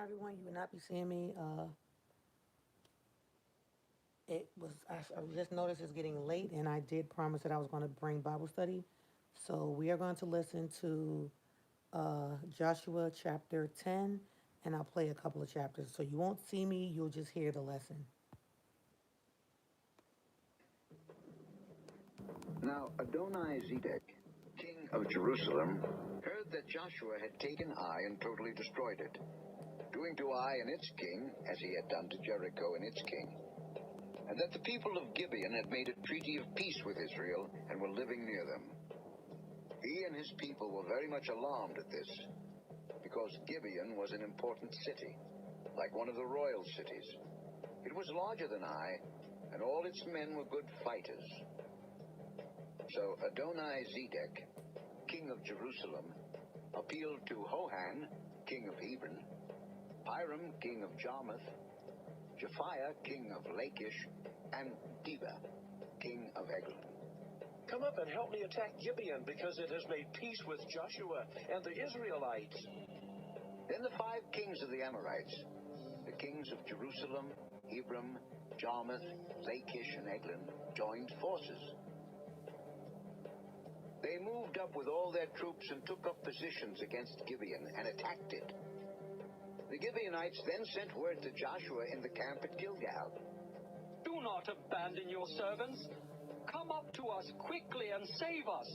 now, everyone. You will not be seeing me. I just noticed it's getting late, and I did promise that I was going to bring Bible study. So we are going to listen to Joshua chapter 10, and I'll play a couple of chapters. So you won't see me, you'll just hear the lesson. Now Adoni-Zedek, king of Jerusalem, heard that Joshua had taken Ai and totally destroyed it, doing to Ai and its king as he had done to Jericho and its king, and that the people of Gibeon had made a treaty of peace with Israel and were living near them. He and his people were very much alarmed at this, because Gibeon was an important city, like one of the royal cities. It was larger than Ai, and all its men were good fighters. So Adoni-Zedek, king of Jerusalem, appealed to Hohan, king of Hebron, Piram, king of Jarmuth, Japhiah, king of Lachish, and Deba, king of Eglon. Come up and help me attack Gibeon, because it has made peace with Joshua and the Israelites. Then the 5 kings of the Amorites, the kings of Jerusalem, Hebron, Jarmuth, Lachish, and Eglon, joined forces. They moved up with all their troops and took up positions against Gibeon and attacked it. The Gibeonites then sent word to Joshua in the camp at Gilgal. Do not abandon your servants. Come up to us quickly and save us.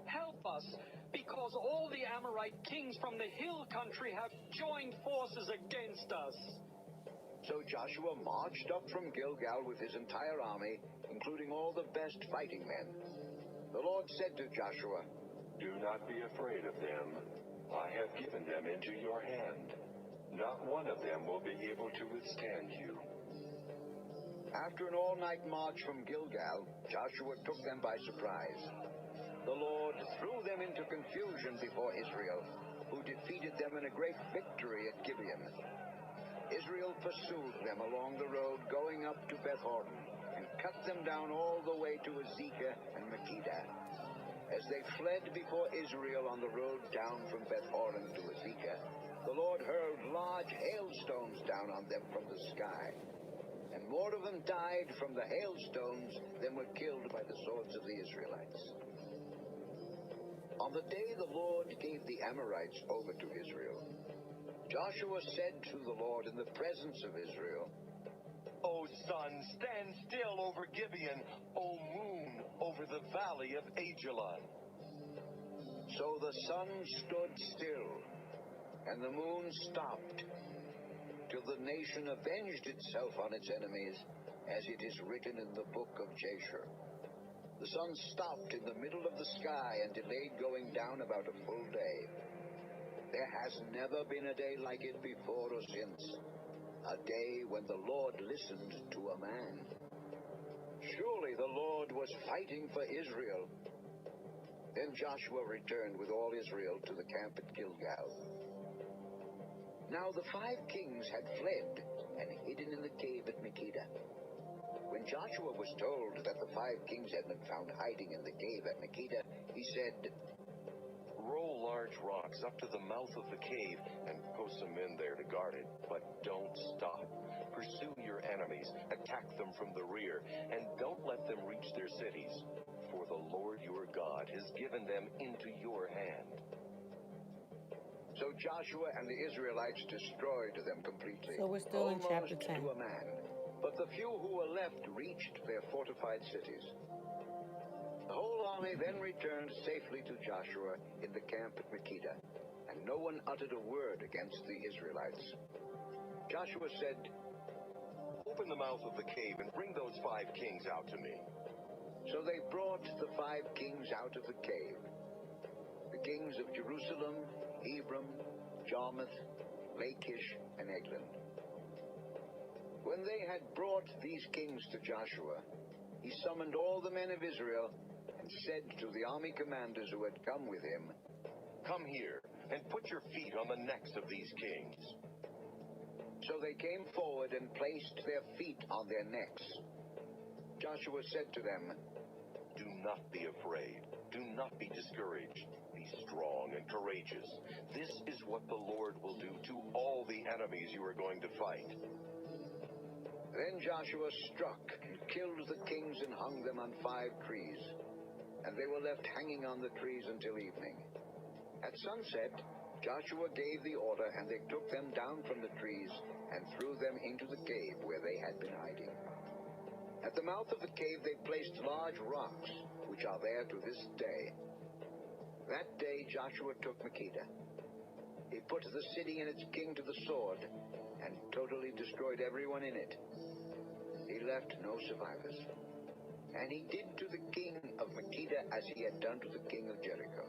Help us, because all the Amorite kings from the hill country have joined forces against us. So Joshua marched up from Gilgal with his entire army, including all the best fighting men. The Lord said to Joshua, "Do not be afraid of them. I have given them into your hand. Not one of them will be able to withstand you." After an all-night march from Gilgal, Joshua took them by surprise. The Lord threw them into confusion before Israel, who defeated them in a great victory at Gibeon. Israel pursued them along the road going up to Beth-horon and cut them down all the way to Azekah and Makkedah. As they fled before Israel on the road down from Beth-horon to Azekah, the Lord hurled large hailstones down on them from the sky. And more of them died from the hailstones than were killed by the swords of the Israelites. On the day the Lord gave the Amorites over to Israel, Joshua said to the Lord in the presence of Israel, O sun, stand still over Gibeon. O moon, over the valley of Ajalon. So the sun stood still, and the moon stopped, till the nation avenged itself on its enemies, as it is written in the book of Jasher. The sun stopped in the middle of the sky and delayed going down about a full day. There has never been a day like it before or since, a day when the Lord listened to a man. Surely the Lord was fighting for Israel. Then Joshua returned with all Israel to the camp at Gilgal. Now the 5 kings had fled and hidden in the cave at Makkedah. When Joshua was told that the 5 kings had been found hiding in the cave at Makkedah, he said, Roll large rocks up to the mouth of the cave and post some men there to guard it. But don't stop. Pursue your enemies, attack them from the rear, and don't let them reach their cities. For the Lord your God has given them into your hand. So Joshua and the Israelites destroyed them completely, So we're still in chapter almost 10. to a man. But the few who were left reached their fortified cities. The whole army then returned safely to Joshua in the camp at Makkedah, and no one uttered a word against the Israelites. Joshua said, Open the mouth of the cave and bring those 5 kings out to me. So they brought the 5 kings out of the cave, the kings of Jerusalem, Hebron, Jarmuth, Lachish, and Eglon. When they had brought these kings to Joshua, he summoned all the men of Israel and said to the army commanders who had come with him, Come here and put your feet on the necks of these kings. So they came forward and placed their feet on their necks. Joshua said to them, Do not be afraid. Do not be discouraged. Be strong and courageous. This is what the Lord will do to all the enemies you are going to fight. Then Joshua struck and killed the kings and hung them on 5 trees, and they were left hanging on the trees until evening. At sunset, Joshua gave the order, and they took them down from the trees and threw them into the cave where they had been hiding. At the mouth of the cave they placed large rocks, which are there to this day. That day Joshua took Makkedah. He put the city and its king to the sword, and totally destroyed everyone in it. He left no survivors. And he did to the king of Makkedah as he had done to the king of Jericho.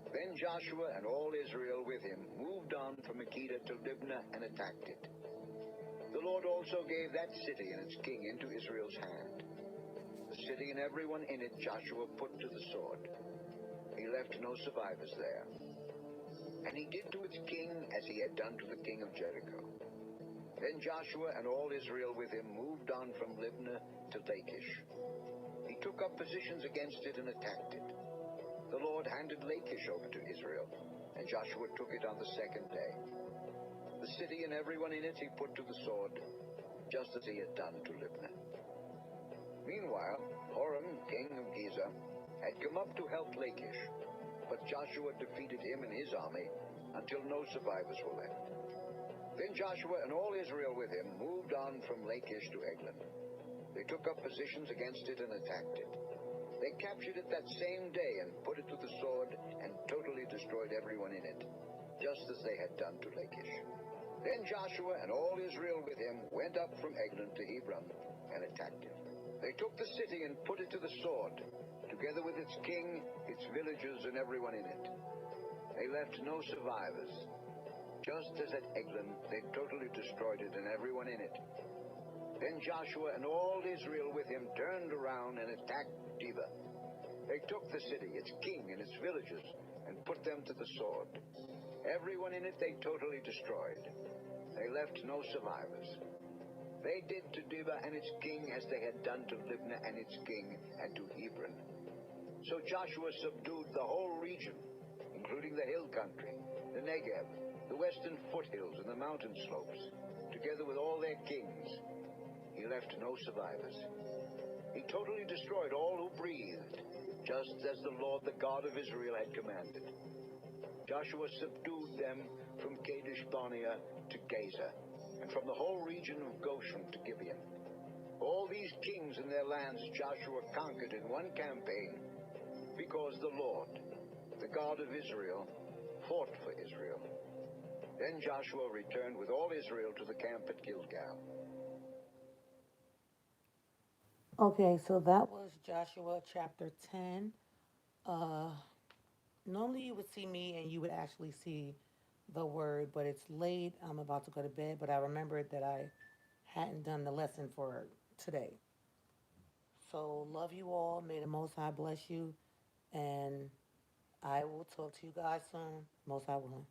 Then Joshua and all Israel with him moved on from Makkedah to Libnah and attacked it. The Lord also gave that city and its king into Israel's hand. The city and everyone in it Joshua put to the sword. He left no survivors there. And he did to its king as he had done to the king of Jericho. Then Joshua and all Israel with him moved on from Libnah to Lachish. He took up positions against it and attacked it. The Lord handed Lachish over to Israel, and Joshua took it on the 2nd day. The city and everyone in it he put to the sword, just as he had done to Libnah. Meanwhile, Horam, king of Gezer, had come up to help Lachish, but Joshua defeated him and his army until no survivors were left. Then Joshua and all Israel with him moved on from Lachish to Eglon. They took up positions against it and attacked it. They captured it that same day and put it to the sword and totally destroyed everyone in it, just as they had done to Lachish. Then Joshua and all Israel with him went up from Eglon to Hebron and attacked it. They took the city and put it to the sword, together with its king, its villages, and everyone in it. They left no survivors. Just as at Eglon, they totally destroyed it and everyone in it. Then Joshua and all Israel with him turned around and attacked Debir. They took the city, its king, and its villages, and put them to the sword. Everyone in it they totally destroyed. They left no survivors. They did to Debir and its king as they had done to Libnah and its king and to Hebron. So Joshua subdued the whole region, including the hill country, the Negev, the western foothills, and the mountain slopes, together with all their kings. He left no survivors. He totally destroyed all who breathed, just as the Lord, the God of Israel, had commanded. Joshua subdued them from Kadesh Barnea to Gaza, and from the whole region of Goshen to Gibeon. All these kings and their lands Joshua conquered in one campaign, because the Lord, the God of Israel, fought for Israel. Then Joshua returned with all Israel to the camp at Gilgal. Okay, so that was Joshua chapter 10. Normally you would see me and you would actually see the word, but it's late. I'm about to go to bed, but I remembered that I hadn't done the lesson for today. So love you all. May the Most High bless you, and I will talk to you guys soon. Most High willing.